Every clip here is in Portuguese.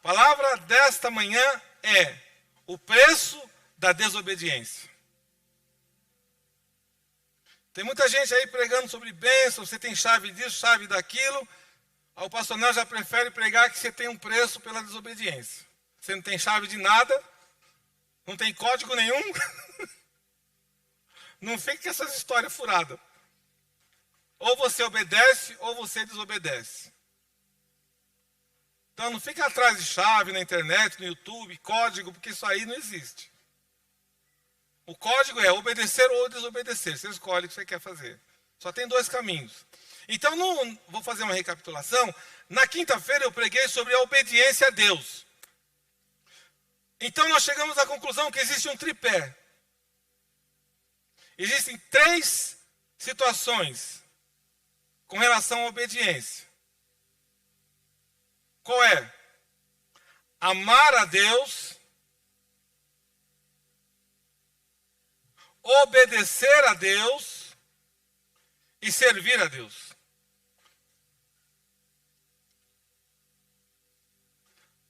A palavra desta manhã é o preço da desobediência. Tem muita gente aí pregando sobre bênção, você tem chave disso, chave daquilo. O pastor Nel já prefere pregar que você tem um preço pela desobediência. Você não tem chave de nada, não tem código nenhum. Não fique com essas histórias furadas. Ou você obedece, ou você desobedece. Então não fica atrás de chave na internet, no YouTube, código, porque isso aí não existe. O código é obedecer ou desobedecer. Você escolhe o que você quer fazer. Só tem 2 caminhos. Então, vou fazer uma recapitulação. Na quinta-feira eu preguei sobre a obediência a Deus. Então nós chegamos à conclusão que existe um tripé. Existem 3 situações com relação à obediência. Qual é? Amar a Deus, obedecer a Deus e servir a Deus.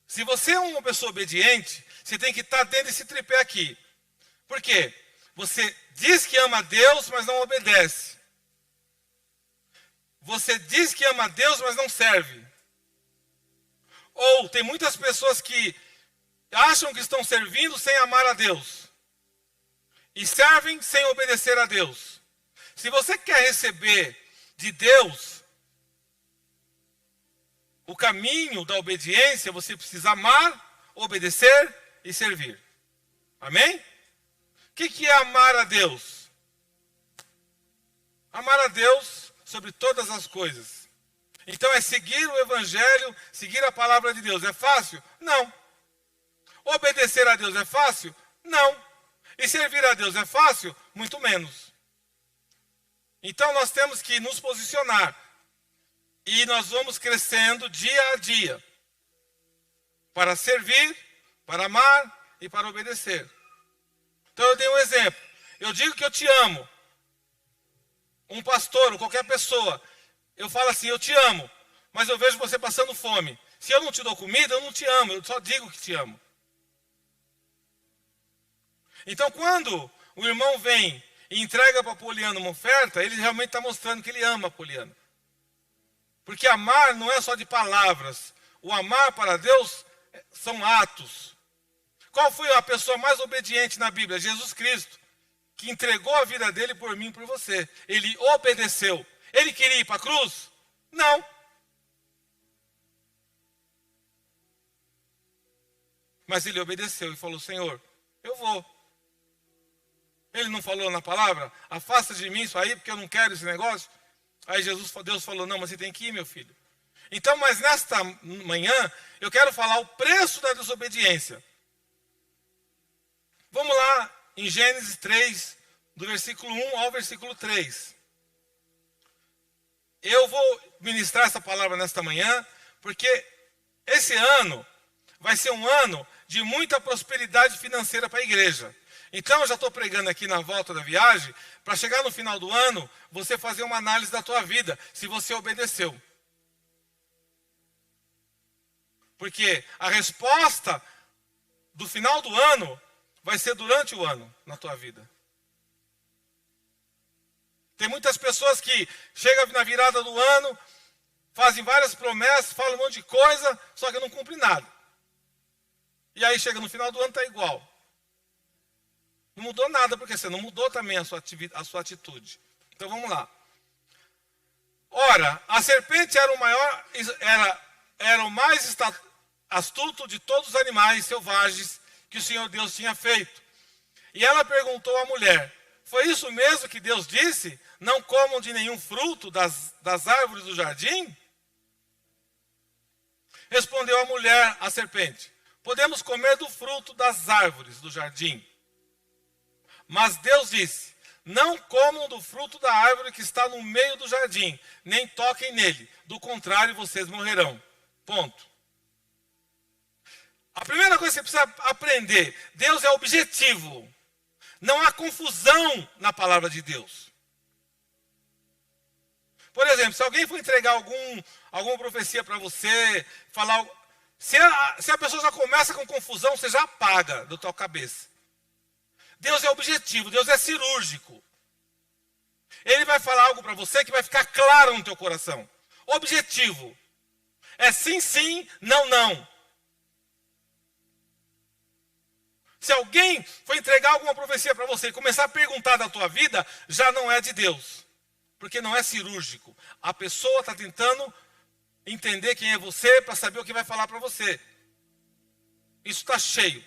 Se você é uma pessoa obediente, você tem que estar dentro desse tripé aqui. Por quê? Você diz que ama a Deus, mas não obedece. Você diz que ama a Deus, mas não serve. Ou tem muitas pessoas que acham que estão servindo sem amar a Deus. E servem sem obedecer a Deus. Se você quer receber de Deus o caminho da obediência, você precisa amar, obedecer e servir. Amém? O que é amar a Deus? Amar a Deus sobre todas as coisas. Então é seguir o Evangelho, seguir a palavra de Deus. É fácil? Não. Obedecer a Deus é fácil? Não. E servir a Deus é fácil? Muito menos. Então nós temos que nos posicionar. E nós vamos crescendo dia a dia. Para servir, para amar e para obedecer. Então eu dei um exemplo. Eu digo que eu te amo. Um pastor ou qualquer pessoa. Eu falo assim, eu te amo. Mas eu vejo você passando fome. Se eu não te dou comida, eu não te amo. Eu só digo que te amo. Então, quando o irmão vem e entrega para a Poliana uma oferta, ele realmente está mostrando que ele ama a Poliana. Porque amar não é só de palavras. O amar para Deus são atos. Qual foi a pessoa mais obediente na Bíblia? Jesus Cristo, que entregou a vida dele por mim e por você. Ele obedeceu. Ele queria ir para a cruz? Não. Mas ele obedeceu e falou, Senhor, eu vou. Ele não falou na palavra, afasta de mim isso aí, porque eu não quero esse negócio. Aí Deus falou, não, mas você tem que ir, meu filho. Então, mas nesta manhã, eu quero falar o preço da desobediência. Vamos lá, em Gênesis 3, do versículo 1 ao versículo 3. Eu vou ministrar essa palavra nesta manhã, porque esse ano vai ser um ano de muita prosperidade financeira para a igreja. Então, eu já estou pregando aqui na volta da viagem, para chegar no final do ano, você fazer uma análise da tua vida, se você obedeceu. Porque a resposta do final do ano vai ser durante o ano na tua vida. Tem muitas pessoas que chegam na virada do ano, fazem várias promessas, falam um monte de coisa, só que não cumprem nada. E aí chega no final do ano, está igual. Não mudou nada, porque você não mudou também a sua atitude. Então vamos lá. Ora, a serpente era o mais astuto de todos os animais selvagens que o Senhor Deus tinha feito. E ela perguntou à mulher, foi isso mesmo que Deus disse? Não comam de nenhum fruto das árvores do jardim? Respondeu a mulher à serpente, podemos comer do fruto das árvores do jardim. Mas Deus disse, não comam do fruto da árvore que está no meio do jardim, nem toquem nele, do contrário vocês morrerão. Ponto. A primeira coisa que você precisa aprender, Deus é objetivo. Não há confusão na palavra de Deus. Por exemplo, se alguém for entregar alguma profecia para você, falar, Se a pessoa já começa com confusão, você já apaga da tua cabeça. Deus é objetivo, Deus é cirúrgico. Ele vai falar algo para você que vai ficar claro no teu coração. Objetivo. É sim, sim, não, não. Se alguém for entregar alguma profecia para você e começar a perguntar da tua vida, já não é de Deus. Porque não é cirúrgico. A pessoa está tentando entender quem é você para saber o que vai falar para você. Isso está cheio.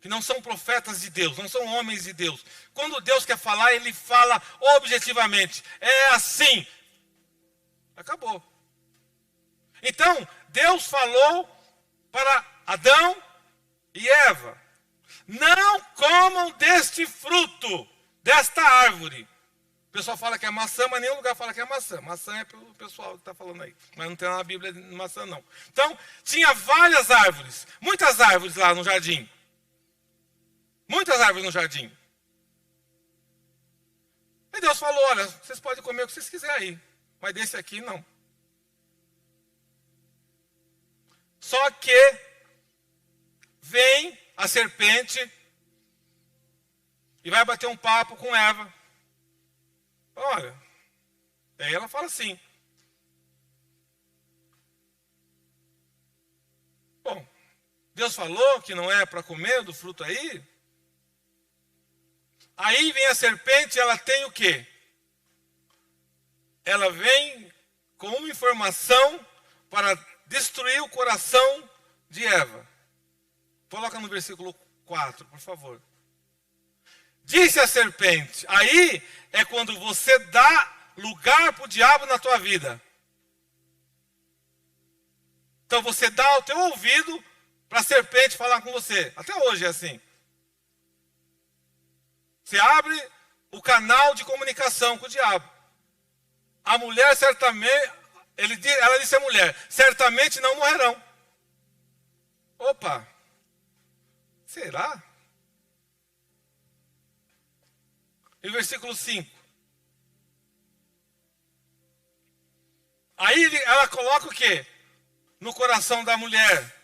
Que não são profetas de Deus, não são homens de Deus. Quando Deus quer falar, Ele fala objetivamente. É assim. Acabou. Então, Deus falou para Adão e Eva: não comam deste fruto, desta árvore. O pessoal fala que é maçã, mas nenhum lugar fala que é maçã. Maçã é pelo pessoal que está falando aí. Mas não tem na Bíblia de maçã, não. Então, tinha várias árvores. Muitas árvores lá no jardim. Muitas árvores no jardim. E Deus falou: olha, vocês podem comer o que vocês quiserem aí. Mas desse aqui, não. Só que vem a serpente e vai bater um papo com Eva. Olha, aí ela fala assim: bom, Deus falou que não é para comer do fruto aí. Aí vem a serpente, ela tem o quê? Ela vem com uma informação para destruir o coração de Eva. Coloca no versículo 4, por favor. Disse a serpente. Aí é quando você dá lugar para o diabo na tua vida. Então você dá o teu ouvido para a serpente falar com você. Até hoje é assim. Você abre o canal de comunicação com o diabo. A mulher certamente, ela disse à mulher: certamente não morrerão. Opa, será? E o versículo 5. Aí ela coloca o quê? No coração da mulher.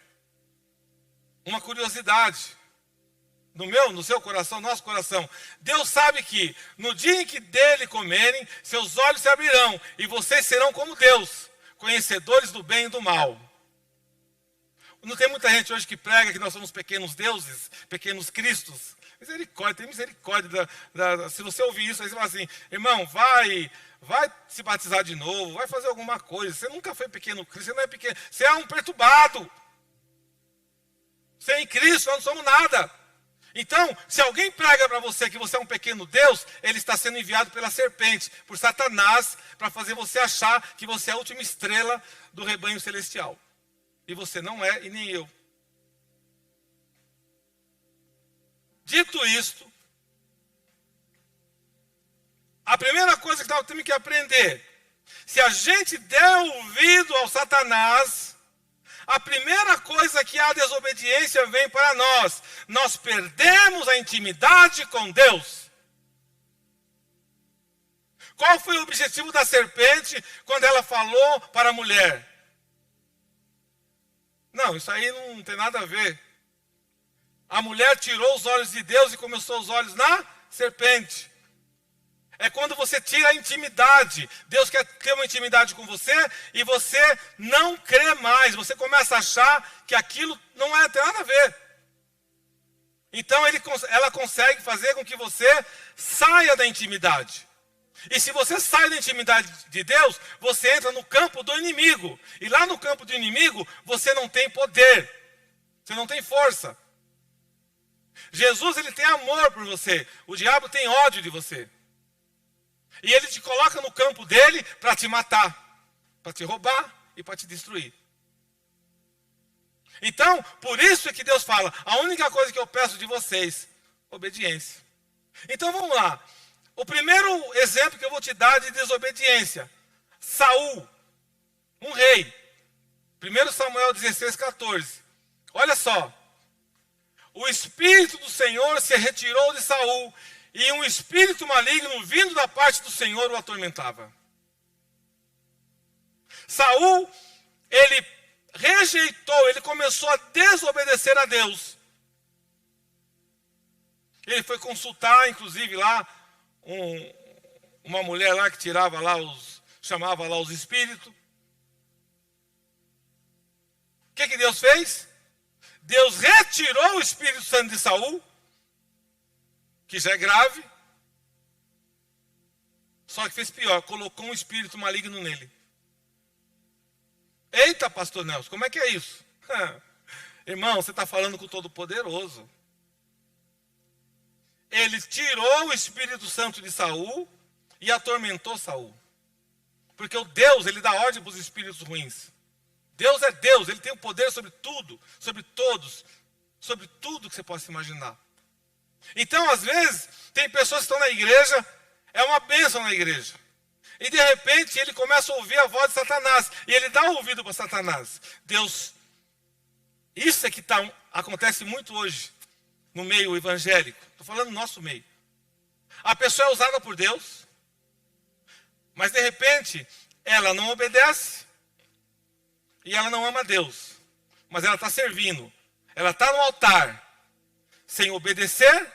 Uma curiosidade. No seu coração, nosso coração. Deus sabe que no dia em que dele comerem, seus olhos se abrirão e vocês serão como Deus, conhecedores do bem e do mal. Não tem muita gente hoje que prega que nós somos pequenos deuses, pequenos cristos? Misericórdia, tem misericórdia. Se você ouvir isso, aí você fala assim: irmão, vai se batizar de novo, vai fazer alguma coisa. Você nunca foi pequeno Cristo, você não é pequeno, você é um perturbado. Sem Cristo nós não somos nada. Então, se alguém prega para você que você é um pequeno Deus, ele está sendo enviado pela serpente, por Satanás, para fazer você achar que você é a última estrela do rebanho celestial. E você não é, e nem eu. Dito isto, a primeira coisa que nós temos que aprender: se a gente der ouvido ao Satanás, a primeira coisa que a desobediência vem para nós. Nós perdemos a intimidade com Deus. Qual foi o objetivo da serpente quando ela falou para a mulher? Não, isso aí não tem nada a ver. A mulher tirou os olhos de Deus e começou os olhos na serpente. É quando você tira a intimidade. Deus quer ter uma intimidade com você e você não crê mais. Você começa a achar que aquilo não tem nada a ver. Então ela consegue fazer com que você saia da intimidade. E se você sai da intimidade de Deus, você entra no campo do inimigo. E lá no campo do inimigo, você não tem poder. Você não tem força. Jesus, ele tem amor por você. O diabo tem ódio de você. E ele te coloca no campo dele para te matar, para te roubar e para te destruir. Então, por isso é que Deus fala: a única coisa que eu peço de vocês, obediência. Então vamos lá. O primeiro exemplo que eu vou te dar de desobediência: Saul, um rei. 1 Samuel 16:14. Olha só. O Espírito do Senhor se retirou de Saul, e um espírito maligno vindo da parte do Senhor o atormentava. Saul, ele rejeitou, ele começou a desobedecer a Deus. Ele foi consultar, inclusive, lá, uma mulher lá que tirava lá chamava lá os espíritos. O que Deus fez? Deus retirou o Espírito Santo de Saul, que já é grave, só que fez pior, colocou um espírito maligno nele. Eita, pastor Nelson, como é que é isso? Irmão, você está falando com o Todo-Poderoso. Ele tirou o Espírito Santo de Saul e atormentou Saul. Porque o Deus, ele dá ordem para os espíritos ruins. Deus é Deus, ele tem o poder sobre tudo, sobre todos, sobre tudo que você possa imaginar. Então, às vezes, tem pessoas que estão na igreja, é uma bênção na igreja. E de repente ele começa a ouvir a voz de Satanás. E ele dá ouvido para Satanás. Deus, isso é que acontece muito hoje no meio evangélico. Estou falando no nosso meio. A pessoa é usada por Deus, mas de repente ela não obedece e ela não ama Deus. Mas ela está servindo. Ela está no altar, sem obedecer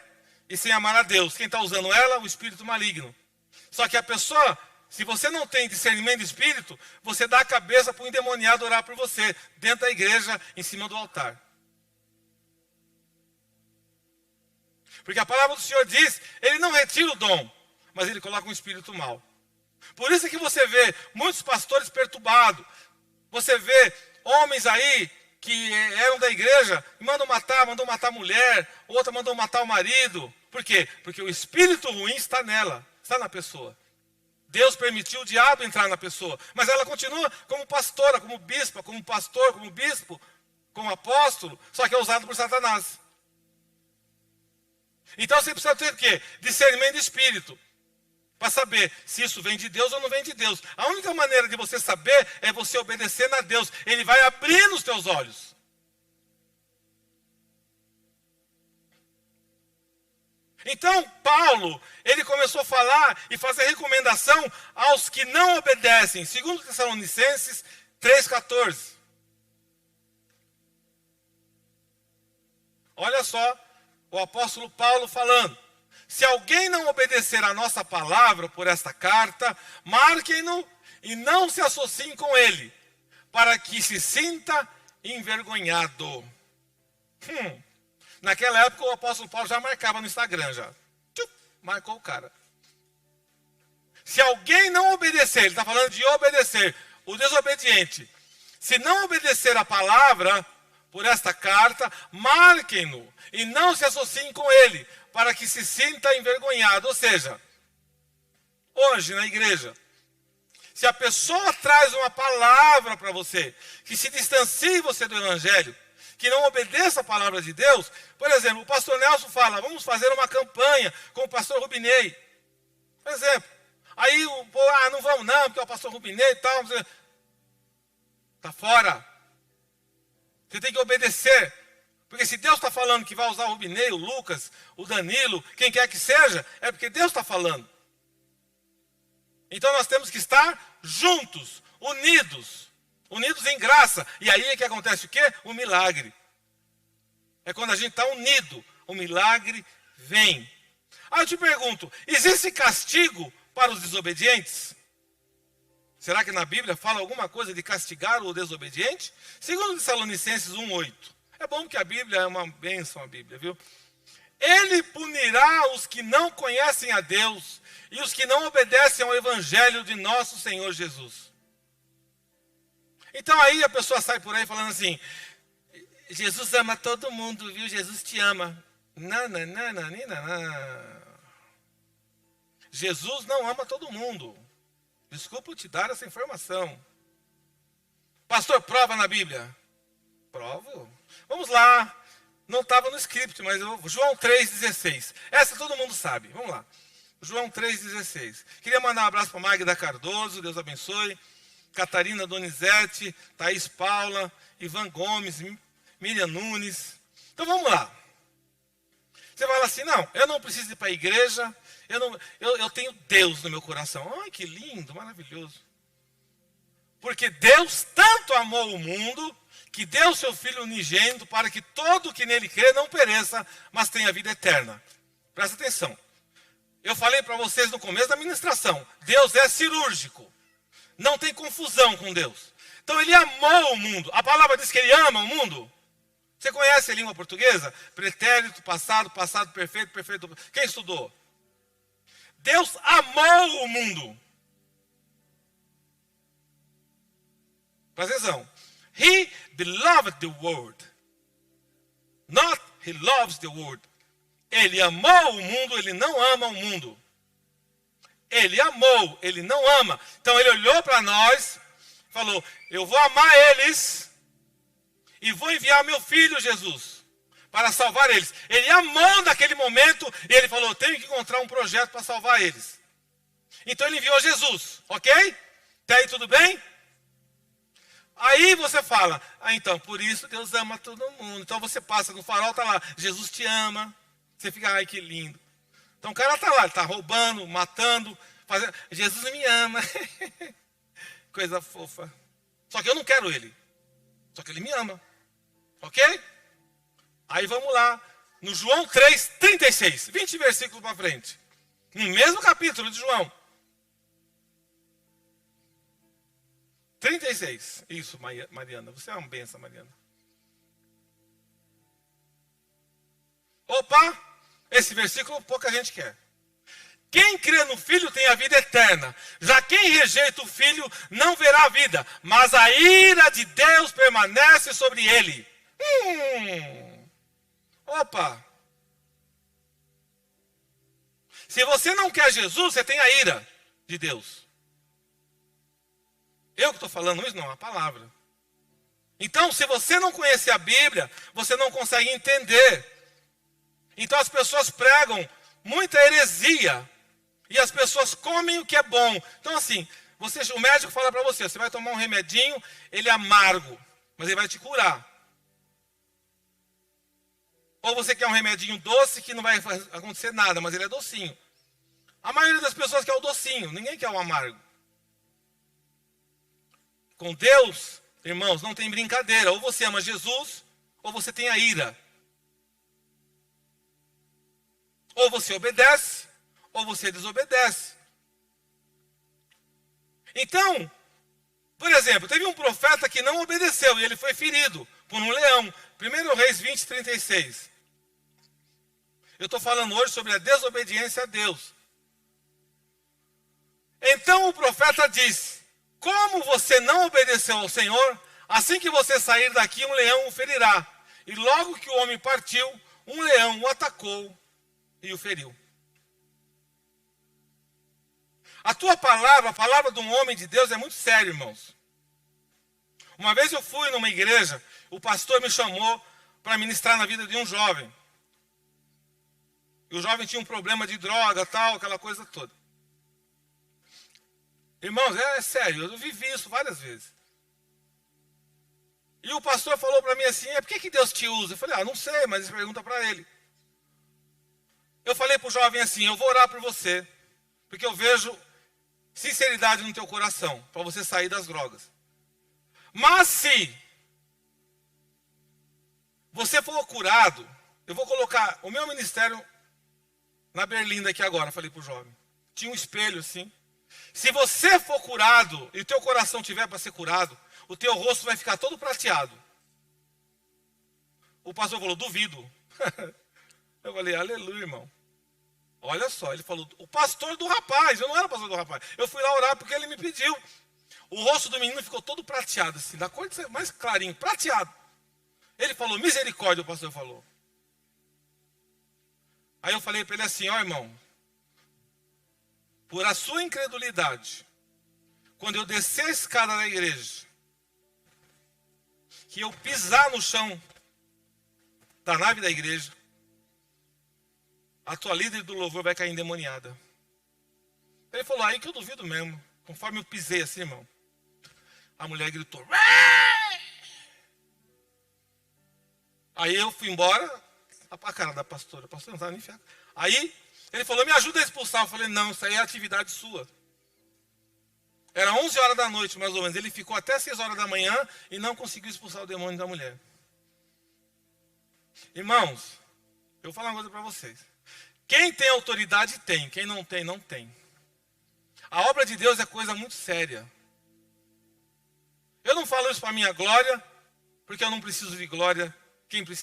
e sem amar a Deus. Quem está usando ela? O espírito maligno. Só que a pessoa, se você não tem discernimento de espírito, você dá a cabeça para o endemoniado orar por você, dentro da igreja, em cima do altar. Porque a palavra do Senhor diz, ele não retira o dom, mas ele coloca um espírito mau. Por isso é que você vê muitos pastores perturbados. Você vê homens aí que eram da igreja e mandou matar a mulher, outra mandou matar o marido. Por quê? Porque o espírito ruim está nela, está na pessoa. Deus permitiu o diabo entrar na pessoa, mas ela continua como pastora, como bispa, como pastor, como bispo, como apóstolo, só que é usado por Satanás. Então você precisa ter o quê? Discernimento de espírito, para saber se isso vem de Deus ou não vem de Deus. A única maneira de você saber é você obedecendo a Deus. Ele vai abrindo os teus olhos. Então, Paulo, ele começou a falar e fazer recomendação aos que não obedecem. 2 Tessalonicenses 3,14. Olha só, o apóstolo Paulo falando. Se alguém não obedecer a nossa palavra por esta carta, marquem-no e não se associem com ele, para que se sinta envergonhado. Naquela época o apóstolo Paulo já marcava no Instagram, já. Marcou o cara. Se alguém não obedecer, ele está falando de obedecer, o desobediente. Se não obedecer a palavra por esta carta, marquem-no e não se associem com ele, para que se sinta envergonhado. Ou seja, hoje na igreja, se a pessoa traz uma palavra para você, que se distancie você do evangelho, que não obedeça a palavra de Deus, por exemplo, o pastor Nelson fala, vamos fazer uma campanha com o pastor Rubinei. Por exemplo, aí o povo, não vamos não, porque é o pastor Rubinei e tal. Está fora. Você tem que obedecer. Porque se Deus está falando que vai usar o Rubinei, o Lucas, o Danilo, quem quer que seja, é porque Deus está falando. Então nós temos que estar juntos, unidos em graça. E aí é que acontece o quê? O milagre. É quando a gente está unido, o milagre vem. Aí eu te pergunto, existe castigo para os desobedientes? Será que na Bíblia fala alguma coisa de castigar o desobediente? 2 Tessalonicenses 1,8. É bom que a Bíblia é uma bênção, a Bíblia, viu? Ele punirá os que não conhecem a Deus e os que não obedecem ao Evangelho de nosso Senhor Jesus. Então aí a pessoa sai por aí falando assim, Jesus ama todo mundo, viu? Jesus te ama. Não. Jesus não ama todo mundo. Desculpa eu te dar essa informação. Pastor, prova na Bíblia. Provo. Vamos lá. Não estava no script, mas João 3,16. Essa todo mundo sabe. Vamos lá. João 3,16. Queria mandar um abraço para Magda Cardoso, Deus abençoe. Catarina Donizete, Thaís Paula, Ivan Gomes, Miriam Nunes. Então vamos lá. Você fala assim, não, eu não preciso ir para a igreja, eu tenho Deus no meu coração. Ai, que lindo, maravilhoso. Porque Deus tanto amou o mundo que deu seu Filho unigênito para que todo que nele crê não pereça, mas tenha vida eterna. Presta atenção. Eu falei para vocês no começo da ministração, Deus é cirúrgico. Não tem confusão com Deus. Então ele amou o mundo. A palavra diz que ele ama o mundo. Você conhece a língua portuguesa? Pretérito, passado, passado perfeito, perfeito. Quem estudou? Deus amou o mundo. Presta atenção. He beloved the world. Not he loves the world. Ele amou o mundo, ele não ama o mundo. Ele amou, ele não ama. Então ele olhou para nós, falou, eu vou amar eles e vou enviar meu filho Jesus para salvar eles. Ele amou naquele momento e ele falou, tenho que encontrar um projeto para salvar eles. Então ele enviou Jesus, ok? Até aí tudo bem? Aí você fala, então, por isso Deus ama todo mundo. Então você passa no farol, está lá, Jesus te ama. Você fica, ai que lindo. Então o cara está lá, ele está roubando, matando, fazendo, Jesus me ama. Coisa fofa. Só que eu não quero ele. Só que ele me ama. Ok? Aí vamos lá, no João 3:36, 20 versículos para frente. No mesmo capítulo de João. 36. Isso, Mariana. Você é uma benção, Mariana. Opa! Esse versículo pouca gente quer. Quem crê no Filho tem a vida eterna. Já quem rejeita o Filho não verá a vida, mas a ira de Deus permanece sobre ele. Opa! Se você não quer Jesus, você tem a ira de Deus. Eu que estou falando isso, não, a palavra. Então, se você não conhecer a Bíblia, você não consegue entender. Então as pessoas pregam muita heresia. E as pessoas comem o que é bom. Então assim, o médico fala para você, você vai tomar um remedinho, ele é amargo, mas ele vai te curar. Ou você quer um remedinho doce que não vai acontecer nada, mas ele é docinho. A maioria das pessoas quer o docinho, ninguém quer o amargo. Com Deus, irmãos, não tem brincadeira. Ou você ama Jesus, ou você tem a ira. Ou você obedece, ou você desobedece. Então, por exemplo, teve um profeta que não obedeceu e ele foi ferido por um leão. 1 Reis 20:36. Eu estou falando hoje sobre a desobediência a Deus. Então o profeta disse, como você não obedeceu ao Senhor, assim que você sair daqui, um leão o ferirá. E logo que o homem partiu, um leão o atacou e o feriu. A tua palavra, a palavra de um homem de Deus é muito séria, irmãos. Uma vez eu fui numa igreja, o pastor me chamou para ministrar na vida de um jovem. E o jovem tinha um problema de droga, tal, aquela coisa toda. Irmãos, é sério, eu vivi isso várias vezes. E o pastor falou para mim assim, por que Deus te usa? Eu falei, não sei, mas pergunta para ele. Eu falei para o jovem assim, eu vou orar por você, porque eu vejo sinceridade no teu coração, para você sair das drogas. Mas se você for curado, eu vou colocar o meu ministério na berlinda aqui agora, falei para o jovem. Tinha um espelho assim. Se você for curado, e o teu coração tiver para ser curado, o teu rosto vai ficar todo prateado. O pastor falou, duvido. Eu falei, aleluia, irmão. Olha só, ele falou, o pastor do rapaz, eu não era o pastor do rapaz. Eu fui lá orar porque ele me pediu. O rosto do menino ficou todo prateado, assim, da cor mais clarinho, prateado. Ele falou, misericórdia, o pastor falou. Aí eu falei para ele assim, irmão, por a sua incredulidade, quando eu descer a escada da igreja, que eu pisar no chão da nave da igreja, a tua líder do louvor vai cair endemoniada. Ele falou, aí que eu duvido mesmo. Conforme eu pisei assim, irmão, a mulher gritou. Aí eu fui embora, a cara da pastora, a pastora não estava nem fiada. Aí ele falou, me ajuda a expulsar. Eu falei, não, isso aí é atividade sua. Era 11 horas da noite, mais ou menos. Ele ficou até 6 horas da manhã e não conseguiu expulsar o demônio da mulher. Irmãos, eu vou falar uma coisa para vocês. Quem tem autoridade tem, quem não tem, não tem. A obra de Deus é coisa muito séria. Eu não falo isso para a minha glória, porque eu não preciso de glória.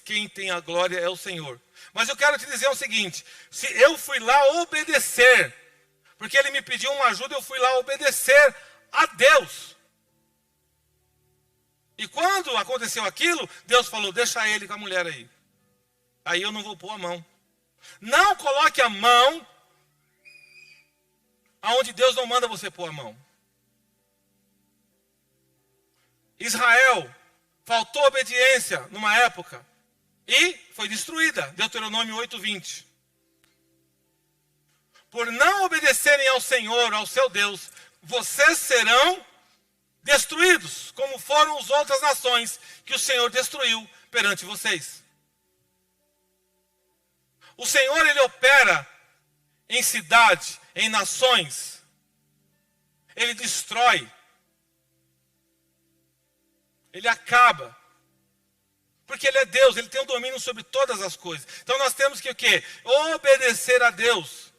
Quem tem a glória é o Senhor. Mas eu quero te dizer o seguinte, se eu fui lá obedecer, porque ele me pediu uma ajuda, eu fui lá obedecer a Deus. E quando aconteceu aquilo, Deus falou, deixa ele com a mulher aí. Aí eu não vou pôr a mão. Não coloque a mão aonde Deus não manda você pôr a mão. Israel faltou obediência numa época e foi destruída. Deuteronômio 8:20. Por não obedecerem ao Senhor, ao seu Deus, vocês serão destruídos, como foram as outras nações que o Senhor destruiu perante vocês. O Senhor, ele opera em cidade, em nações. Ele destrói. Ele acaba. Porque ele é Deus, ele tem o domínio sobre todas as coisas. Então nós temos que o quê? Obedecer a Deus.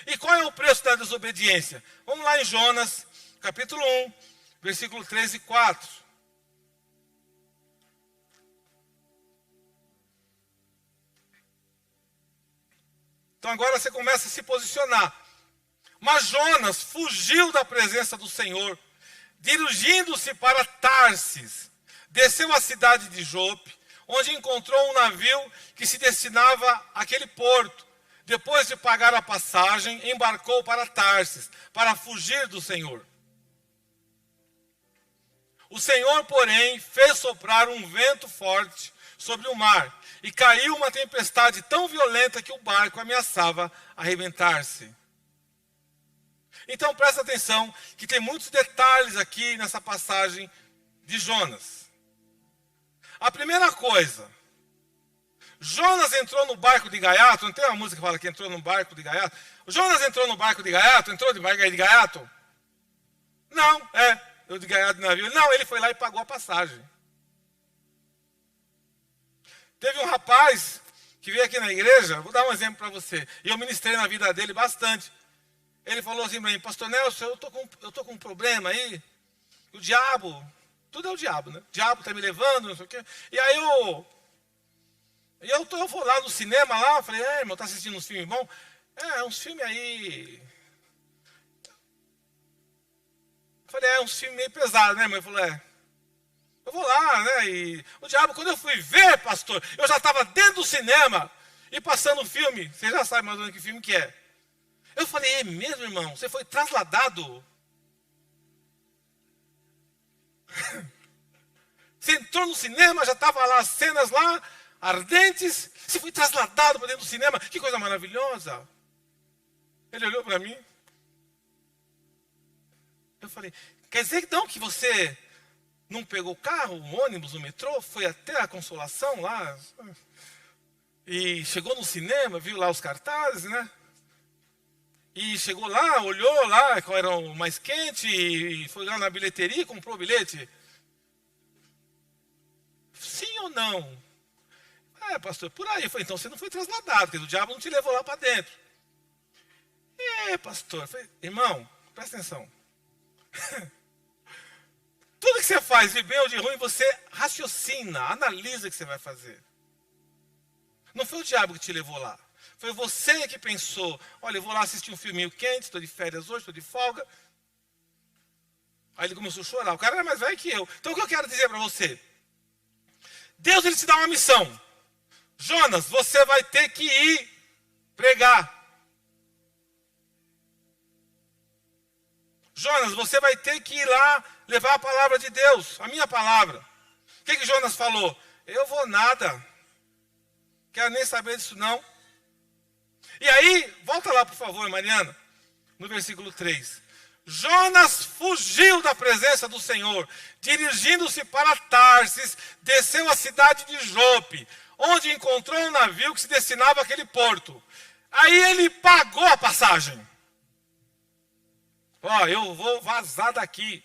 E qual é o preço da desobediência? Vamos lá em Jonas, capítulo 1, versículo 3 e 4. Então agora você começa a se posicionar. Mas Jonas fugiu da presença do Senhor, dirigindo-se para Tarsis, desceu à cidade de Jope, onde encontrou um navio que se destinava àquele porto. Depois de pagar a passagem, embarcou para Tarsis, para fugir do Senhor. O Senhor, porém, fez soprar um vento forte sobre o mar, e caiu uma tempestade tão violenta que o barco ameaçava arrebentar-se. Então presta atenção que tem muitos detalhes aqui nessa passagem de Jonas. A primeira coisa, Jonas entrou no barco de gaiato, não tem uma música que fala que entrou no barco de gaiato? Jonas entrou no barco de gaiato, entrou de barco de gaiato? Não, eu de gaiato de navio. Não, ele foi lá e pagou a passagem. Teve um rapaz que veio aqui na igreja, vou dar um exemplo para você, e eu ministrei na vida dele bastante. Ele falou assim para mim, pastor Nelson, eu tô com um problema aí, o diabo, tudo é o diabo, né? O diabo está me levando, não sei o quê. E aí eu vou lá no cinema lá, eu falei, irmão, tá assistindo uns filmes bons? Uns filmes aí... Eu falei, uns filmes meio pesados, né, irmão? Ele falou, eu vou lá, né? E o diabo, quando eu fui ver, pastor, eu já estava dentro do cinema e passando o filme. Você já sabe mais ou menos que filme que é. Eu falei, é mesmo, irmão? Você foi trasladado? Você entrou no cinema, já estava lá as cenas lá, ardentes. Você foi trasladado para dentro do cinema. Que coisa maravilhosa. Ele olhou para mim. Eu falei, quer dizer então que você não pegou o carro, o ônibus, o metrô, foi até a Consolação lá, e chegou no cinema, viu lá os cartazes, né? E chegou lá, olhou lá qual era o mais quente, e foi lá na bilheteria e comprou o bilhete. Sim ou não? Pastor, por aí. Eu falei, então você não foi trasladado, porque o diabo não te levou lá para dentro. Pastor. Eu falei, irmão, presta atenção. Tudo que você faz, de bem ou de ruim, você raciocina, analisa o que você vai fazer. Não foi o diabo que te levou lá. Foi você que pensou, olha, eu vou lá assistir um filminho quente, estou de férias hoje, estou de folga. Aí ele começou a chorar. O cara era mais velho que eu. Então o que eu quero dizer para você? Deus, ele te dá uma missão. Jonas, você vai ter que ir pregar. Jonas, você vai ter que ir lá levar a palavra de Deus, a minha palavra. O que Jonas falou? Eu vou nada. Quero nem saber disso não. E aí, volta lá por favor, Mariana, no versículo 3. Jonas fugiu da presença do Senhor, dirigindo-se para Tarsis, desceu à cidade de Jope, onde encontrou um navio que se destinava àquele porto. Aí ele pagou a passagem. Ó, eu vou vazar daqui.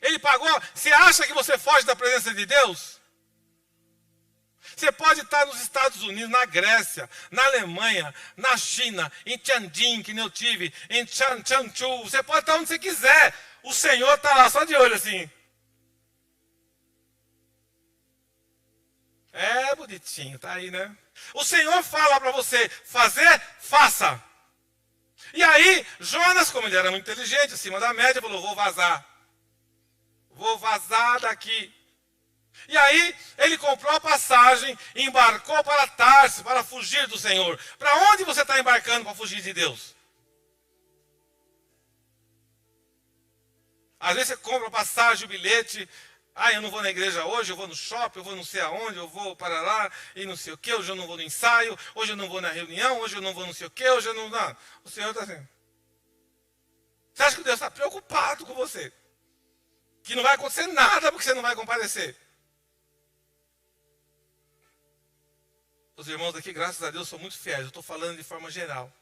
Ele pagou. Você acha que você foge da presença de Deus? Você pode estar nos Estados Unidos, na Grécia, na Alemanha, na China, em Tianjin, que nem eu tive, em Changchu. Você pode estar onde você quiser. O Senhor está lá só de olho assim. É bonitinho, tá aí, né? O Senhor fala para você fazer, faça. E aí, Jonas, como ele era muito inteligente, acima da média, falou, vou vazar. Vou vazar daqui. E aí, ele comprou a passagem, embarcou para Tarsis, para fugir do Senhor. Para onde você está embarcando para fugir de Deus? Às vezes você compra a passagem, o bilhete. Ah, eu não vou na igreja hoje, eu vou no shopping, eu vou não sei aonde, eu vou para lá e não sei o que. Hoje eu não vou no ensaio, hoje eu não vou na reunião, hoje eu não vou não sei o que, hoje eu não... Não. O Senhor está assim. Você acha que Deus está preocupado com você? Que não vai acontecer nada porque você não vai comparecer. Os irmãos aqui, graças a Deus, são muito fiéis. Eu estou falando de forma geral.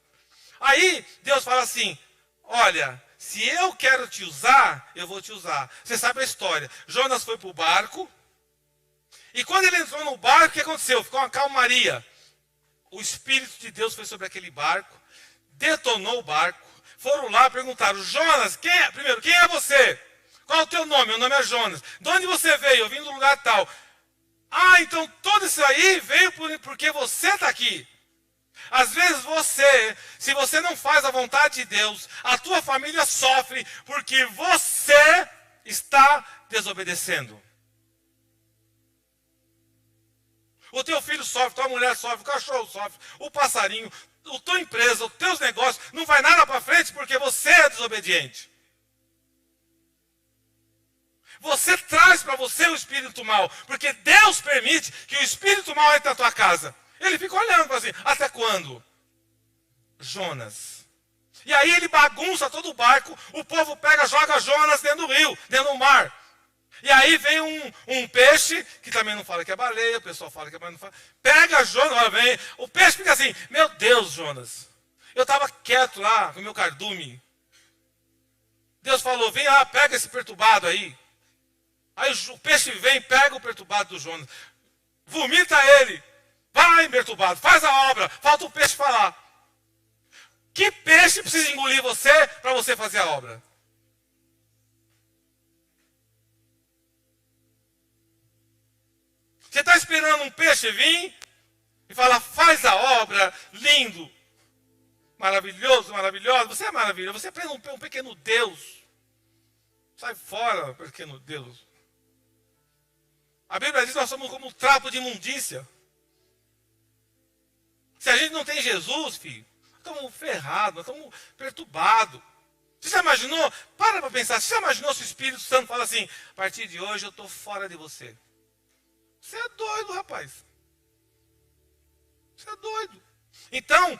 Aí, Deus fala assim, olha, se eu quero te usar, eu vou te usar. Você sabe a história. Jonas foi para o barco. E quando ele entrou no barco, o que aconteceu? Ficou uma calmaria. O Espírito de Deus foi sobre aquele barco. Detonou o barco. Foram lá, perguntaram, Jonas, primeiro, quem é você? Qual é o teu nome? Meu nome é Jonas. De onde você veio? Eu vim do lugar tal. Ah, então tudo isso aí veio porque você está aqui. Às vezes você, se você não faz a vontade de Deus, a tua família sofre porque você está desobedecendo. O teu filho sofre, tua mulher sofre, o cachorro sofre, o passarinho, a tua empresa, os teus negócios, não vai nada para frente porque você é desobediente. Você traz para você o espírito mal, porque Deus permite que o espírito mal entre na tua casa. Ele fica olhando para assim, até quando? Jonas. E aí ele bagunça todo o barco, o povo pega, joga Jonas dentro do rio, dentro do mar. E aí vem um peixe, que também não fala que é baleia, o pessoal fala que é baleia, não fala. Pega Jonas, vem, o peixe fica assim, meu Deus, Jonas, eu estava quieto lá com o meu cardume. Deus falou, vem lá, pega esse perturbado aí. Aí o peixe vem, pega o perturbado do Jonas, vomita ele. Vai, perturbado, faz a obra, falta o peixe falar. Que peixe precisa engolir você para você fazer a obra? Você está esperando um peixe vir e falar, faz a obra, lindo, maravilhoso, maravilhosa. Você é maravilhoso, você é um pequeno Deus. Sai fora, pequeno Deus. A Bíblia diz que nós somos como um trapo de imundícia. Se a gente não tem Jesus, filho, nós estamos ferrados, nós estamos perturbados. Você já imaginou? Para pensar. Você já imaginou se o Espírito Santo fala assim, a partir de hoje eu estou fora de você? Você é doido, rapaz. Você é doido. Então,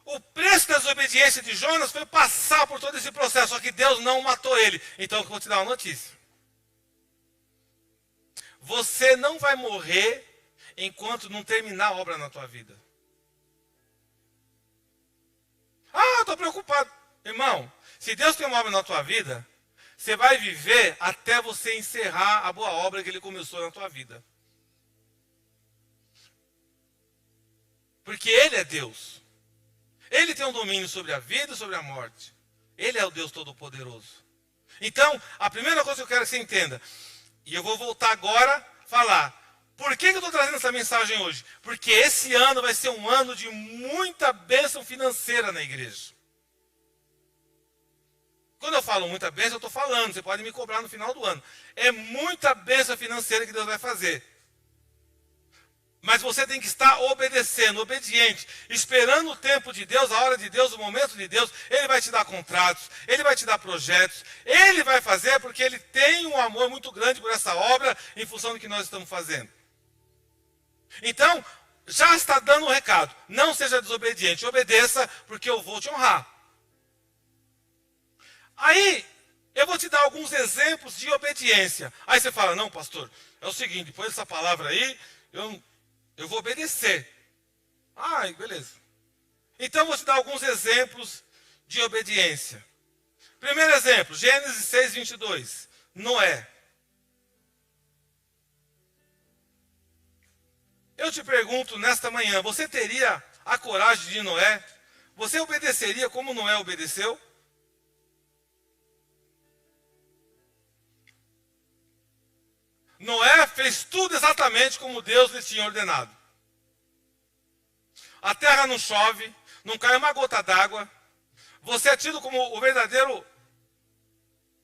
o preço da desobediência de Jonas foi passar por todo esse processo, só que Deus não matou ele. Então eu vou te dar uma notícia. Você não vai morrer enquanto não terminar a obra na tua vida. Ah, eu estou preocupado. Irmão, se Deus tem uma obra na tua vida, você vai viver até você encerrar a boa obra que Ele começou na tua vida. Porque Ele é Deus. Ele tem um domínio sobre a vida e sobre a morte. Ele é o Deus Todo-Poderoso. Então, a primeira coisa que eu quero que você entenda, e eu vou voltar agora a falar, por que eu estou trazendo essa mensagem hoje? Porque esse ano vai ser um ano de muita bênção financeira na igreja. Quando eu falo muita bênção, eu estou falando, você pode me cobrar no final do ano. É muita bênção financeira que Deus vai fazer. Mas você tem que estar obedecendo, obediente, esperando o tempo de Deus, a hora de Deus, o momento de Deus. Ele vai te dar contratos, Ele vai te dar projetos, Ele vai fazer porque Ele tem um amor muito grande por essa obra em função do que nós estamos fazendo. Então, já está dando um recado, não seja desobediente, obedeça porque eu vou te honrar. Aí, eu vou te dar alguns exemplos de obediência. Aí você fala, não pastor, é o seguinte, depois dessa palavra aí, eu vou obedecer. Ah, beleza. Então, eu vou te dar alguns exemplos de obediência. Primeiro exemplo, Gênesis 6, 22. Noé. Eu te pergunto nesta manhã, você teria a coragem de Noé? Você obedeceria como Noé obedeceu? Noé fez tudo exatamente como Deus lhe tinha ordenado. A terra não chove, não cai uma gota d'água. Você é tido como o verdadeiro,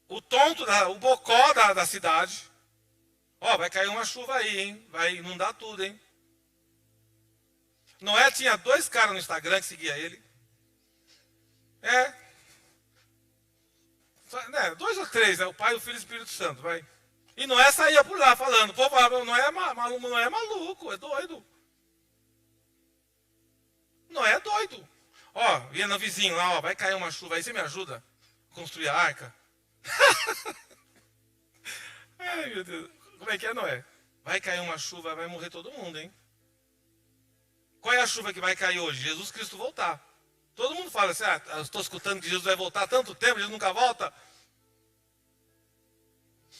o tonto, o bocó da cidade. Ó, vai cair uma chuva aí, hein? Vai inundar tudo, hein? Noé tinha 2 caras no Instagram que seguia ele. Né, 2 ou 3, né? O Pai, o Filho e o Espírito Santo, vai. E Noé saía por lá falando. O povo falava, Noé é maluco, é doido. Noé é doido. Ó, ia no vizinho lá, ó, vai cair uma chuva aí, você me ajuda a construir a arca? Ai, meu Deus. Como é que é, Noé? Vai cair uma chuva, vai morrer todo mundo, hein? Qual é a chuva que vai cair hoje? Jesus Cristo voltar. Todo mundo fala assim, eu estou escutando que Jesus vai voltar há tanto tempo, Jesus nunca volta.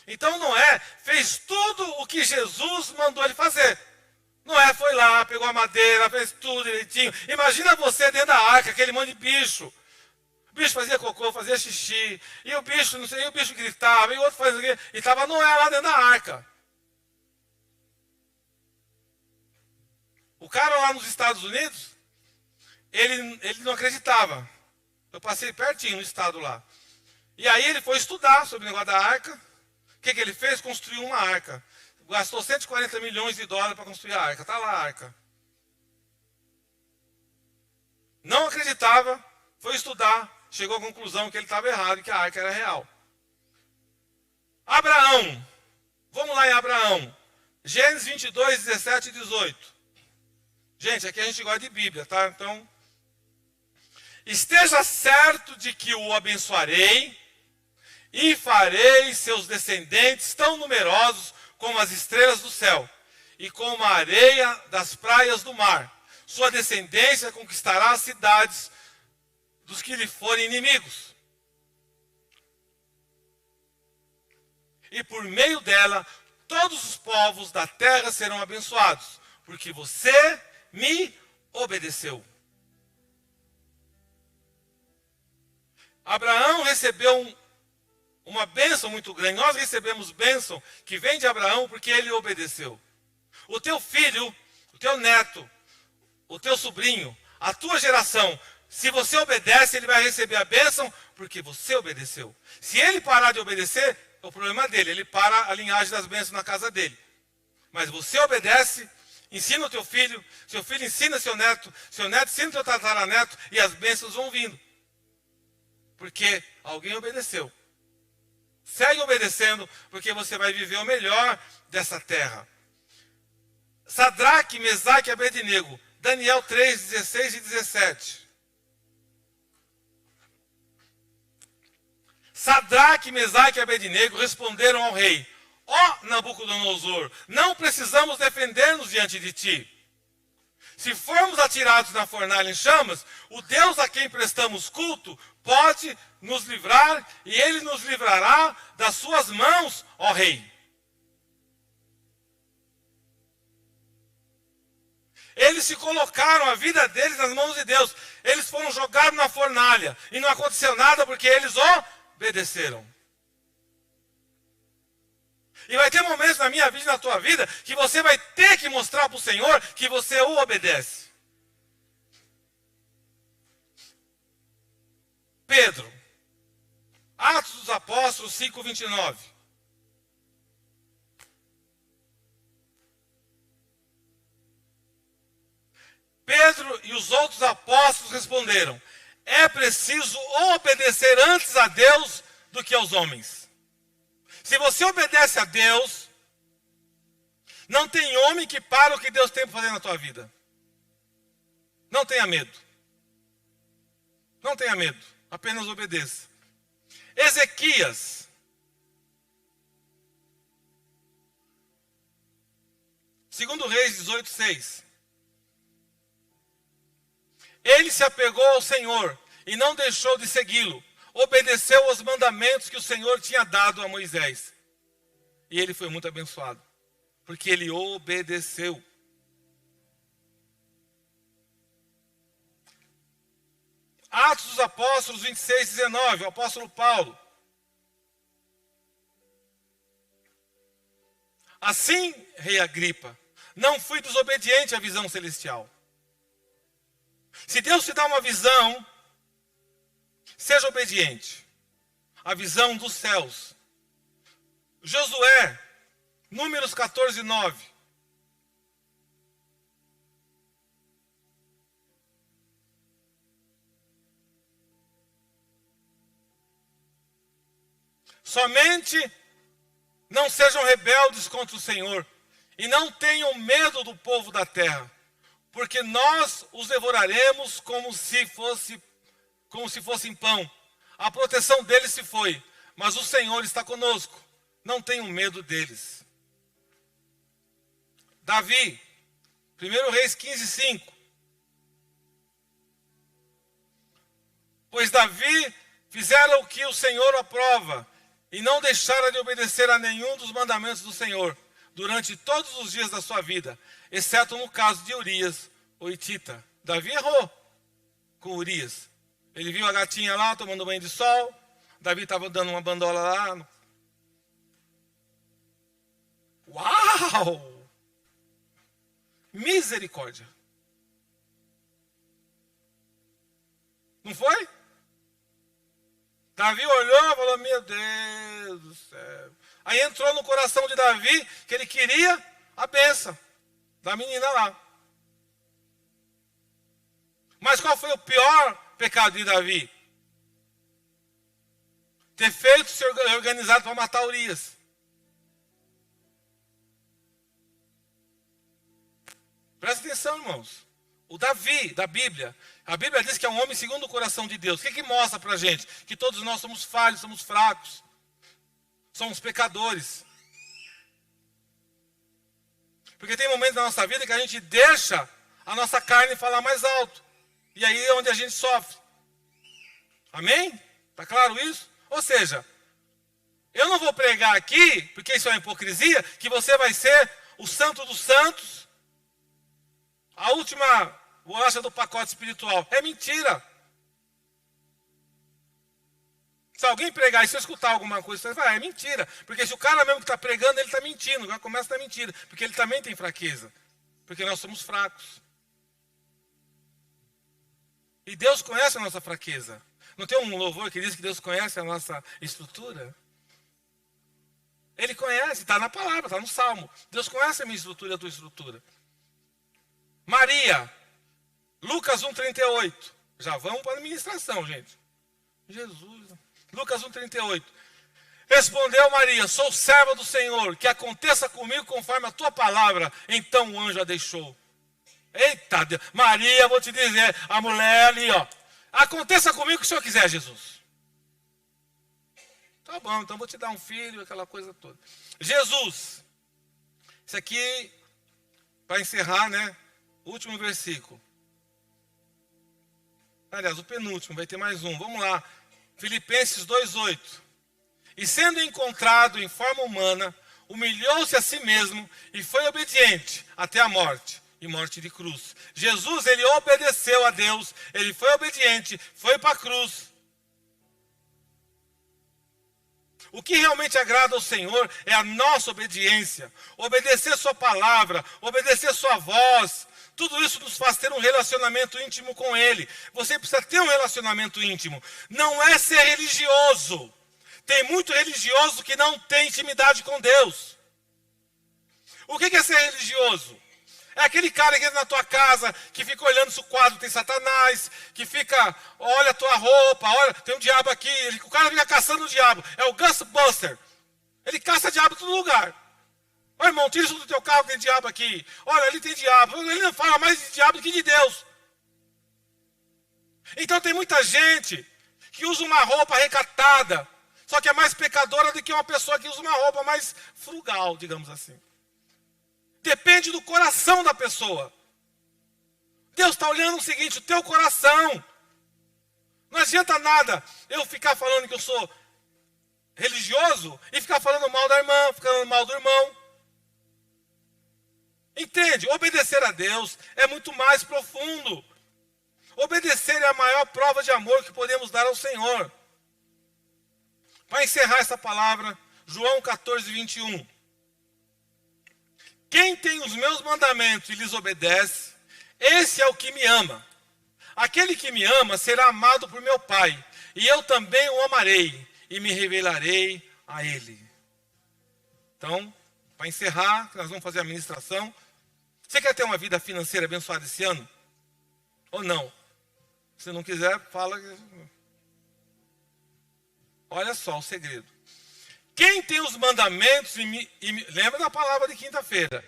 Então Noé fez tudo o que Jesus mandou ele fazer. Noé foi lá, pegou a madeira, fez tudo direitinho. Imagina você dentro da arca, aquele monte de bicho. O bicho fazia cocô, fazia xixi. E o bicho, não sei, e o bicho gritava, e o outro fazia o quê? E estava Noé lá dentro da arca. O cara lá nos Estados Unidos, ele não acreditava. Eu passei pertinho no estado lá. E aí ele foi estudar sobre o negócio da arca. O que ele fez? Construiu uma arca. Gastou 140 milhões de dólares para construir a arca. Está lá a arca. Não acreditava, foi estudar, chegou à conclusão que ele estava errado e que a arca era real. Abraão. Vamos lá em Abraão. Gênesis 22, 17 e 18. Gente, aqui a gente gosta de Bíblia, tá? Então, esteja certo de que o abençoarei e farei seus descendentes tão numerosos como as estrelas do céu e como a areia das praias do mar. Sua descendência conquistará as cidades dos que lhe forem inimigos. E por meio dela, todos os povos da terra serão abençoados, porque você me obedeceu. Abraão recebeu uma bênção muito grande. Nós recebemos bênção que vem de Abraão porque ele obedeceu. O teu filho, o teu neto, o teu sobrinho, a tua geração, se você obedece, ele vai receber a bênção porque você obedeceu. Se ele parar de obedecer, é o problema dele. Ele para a linhagem das bênçãos na casa dele. Mas você obedece, ensina o teu filho, seu filho ensina seu neto ensina o teu tataraneto e as bênçãos vão vindo. Porque alguém obedeceu. Segue obedecendo, porque você vai viver o melhor dessa terra. Sadraque, Mesaque e Abednego. Daniel 3, 16 e 17. Sadraque, Mesaque e Abednego responderam ao rei: ó Nabucodonosor, não precisamos defender-nos diante de ti. Se formos atirados na fornalha em chamas, o Deus a quem prestamos culto pode nos livrar, e ele nos livrará das suas mãos, ó rei. Eles se colocaram a vida deles nas mãos de Deus. Eles foram jogados na fornalha e não aconteceu nada porque eles obedeceram. E vai ter momentos na minha vida e na tua vida que você vai ter que mostrar para o Senhor que você o obedece. Pedro, Atos dos Apóstolos 5, 29. Pedro e os outros apóstolos responderam: é preciso obedecer antes a Deus do que aos homens. Se você obedece a Deus, não tem homem que para o que Deus tem para fazer na tua vida. Não tenha medo. Não tenha medo. Apenas obedeça. Ezequias. Segundo Reis 18, 6. Ele se apegou ao Senhor e não deixou de segui-lo. obedeceu aos mandamentos que o Senhor tinha dado a Moisés. E ele foi muito abençoado, porque ele obedeceu. Atos dos Apóstolos 26, 19, o apóstolo Paulo. Assim, rei Agripa, não fui desobediente à visão celestial. Se Deus te dá uma visão, seja obediente. A visão dos céus. Josué, Números 14, 9. Somente não sejam rebeldes contra o Senhor, e não tenham medo do povo da terra, porque nós os devoraremos como se fossem pão. A proteção deles se foi, mas o Senhor está conosco. Não tenham medo deles. Davi, 1 Reis 15, 5. Pois Davi fizera o que o Senhor aprova, e não deixara de obedecer a nenhum dos mandamentos do Senhor, durante todos os dias da sua vida, exceto no caso de Urias, o hitita. Davi errou com Urias. Ele viu a gatinha lá tomando banho de sol. Davi estava dando uma bandola lá. Uau! Misericórdia. Não foi? Davi olhou e falou, meu Deus do céu. Aí entrou no coração de Davi que ele queria a bênção da menina lá. Mas qual foi o pior pecado de Davi? Ter feito se organizado para matar Urias. Presta atenção, irmãos. O Davi, da Bíblia, a Bíblia diz que é um homem segundo o coração de Deus. O que mostra para a gente? Que todos nós somos falhos, somos fracos. Somos pecadores. Porque tem momentos na nossa vida que a gente deixa a nossa carne falar mais alto. E aí é onde a gente sofre. Amém? Está claro isso? Ou seja, eu não vou pregar aqui, porque isso é uma hipocrisia, que você vai ser o santo dos santos, a última bolacha do pacote espiritual. É mentira. Se alguém pregar e se eu escutar alguma coisa, você vai, é mentira. Porque se o cara mesmo que está pregando, ele está mentindo. Já começa a mentira. Porque ele também tem fraqueza. Porque nós somos fracos. E Deus conhece a nossa fraqueza. Não tem um louvor que diz que Deus conhece a nossa estrutura? Ele conhece, está na palavra, está no Salmo. Deus conhece a minha estrutura e a tua estrutura. Maria, Lucas 1,38. Já vamos para a administração, gente. Jesus. Lucas 1,38. Respondeu Maria, sou serva do Senhor, que aconteça comigo conforme a tua palavra. Então o anjo a deixou. Eita Deus. Maria, vou te dizer, a mulher ali, ó. Aconteça comigo o que o Senhor quiser, Jesus. Tá bom, então vou te dar um filho, aquela coisa toda. Jesus. Isso aqui, para encerrar, né? Último versículo. Aliás, o penúltimo, vai ter mais um. Vamos lá. Filipenses 2,8. E sendo encontrado em forma humana, humilhou-se a si mesmo e foi obediente até a morte, e morte de cruz. Jesus, ele obedeceu a Deus, ele foi obediente, foi para a cruz. O que realmente agrada ao Senhor é a nossa obediência. Obedecer sua palavra, obedecer sua voz. Tudo isso nos faz ter um relacionamento íntimo com Ele. Você precisa ter um relacionamento íntimo. Não é ser religioso. Tem muito religioso que não tem intimidade com Deus. O que é ser religioso? É aquele cara que entra na tua casa, que fica olhando se o quadro tem Satanás, que fica, olha a tua roupa, olha, tem um diabo aqui. O cara fica caçando o diabo. É o Ghostbuster. Ele caça diabo em todo lugar. Olha, irmão, tira isso do teu carro, tem diabo aqui. Olha, ali tem diabo. Ele não fala mais de diabo do que de Deus. Então tem muita gente que usa uma roupa recatada, só que é mais pecadora do que uma pessoa que usa uma roupa mais frugal, digamos assim. Depende do coração da pessoa. Deus está olhando o seguinte, o teu coração. Não adianta nada eu ficar falando que eu sou religioso e ficar falando mal da irmã, falando mal do irmão. Entende? Obedecer a Deus é muito mais profundo. Obedecer é a maior prova de amor que podemos dar ao Senhor. Para encerrar essa palavra, João 14, 21. Quem tem os meus mandamentos e lhes obedece, esse é o que me ama. Aquele que me ama será amado por meu Pai, e eu também o amarei, e me revelarei a ele. Então, para encerrar, nós vamos fazer a ministração. Você quer ter uma vida financeira abençoada esse ano? Ou não? Se não quiser, fala. Olha só o segredo. Quem tem os mandamentos lembra da palavra de quinta-feira.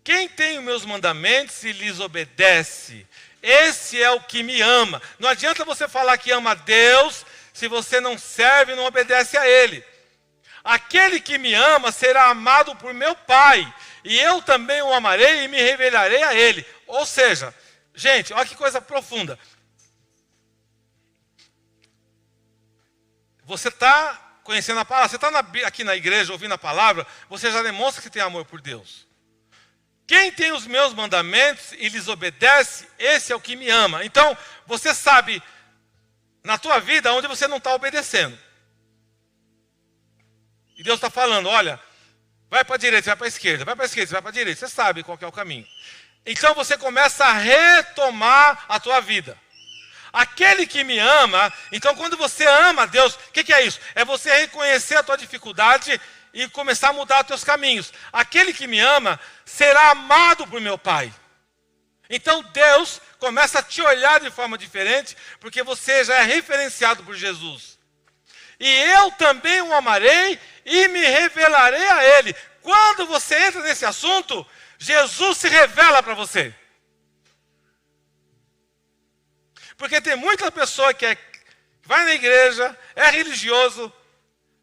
Quem tem os meus mandamentos e lhes obedece, esse é o que me ama. Não adianta você falar que ama a Deus se você não serve e não obedece a Ele. Aquele que me ama será amado por meu Pai, e eu também o amarei e me revelarei a Ele. Ou seja, gente, olha que coisa profunda. Você está conhecendo a palavra, você está aqui na igreja ouvindo a palavra, você já demonstra que tem amor por Deus. Quem tem os meus mandamentos e lhes obedece, esse é o que me ama. Então, você sabe na tua vida onde você não está obedecendo. E Deus está falando, olha, vai para a direita, vai para a esquerda, vai para a esquerda, vai para a direita. Você sabe qual que é o caminho. Então você começa a retomar a tua vida. Aquele que me ama, então quando você ama a Deus, o que é isso? É você reconhecer a tua dificuldade e começar a mudar os teus caminhos. Aquele que me ama será amado por meu Pai. Então Deus começa a te olhar de forma diferente, porque você já é referenciado por Jesus. E eu também o amarei e me revelarei a Ele. Quando você entra nesse assunto, Jesus se revela para você. Porque tem muita pessoa que vai na igreja, é religioso,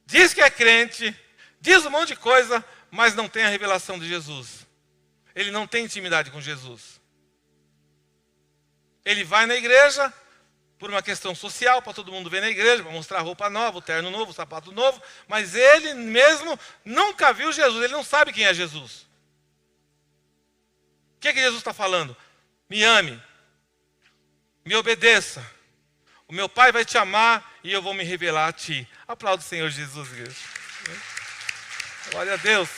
diz que é crente, diz um monte de coisa, mas não tem a revelação de Jesus. Ele não tem intimidade com Jesus. Ele vai na igreja por uma questão social, para todo mundo ver na igreja, para mostrar roupa nova, o terno novo, o sapato novo, mas ele mesmo nunca viu Jesus, ele não sabe quem é Jesus. O que Jesus está falando? Me ame. Me obedeça. O meu Pai vai te amar e eu vou me revelar a ti. Aplauda o Senhor Jesus, igreja. Glória a Deus.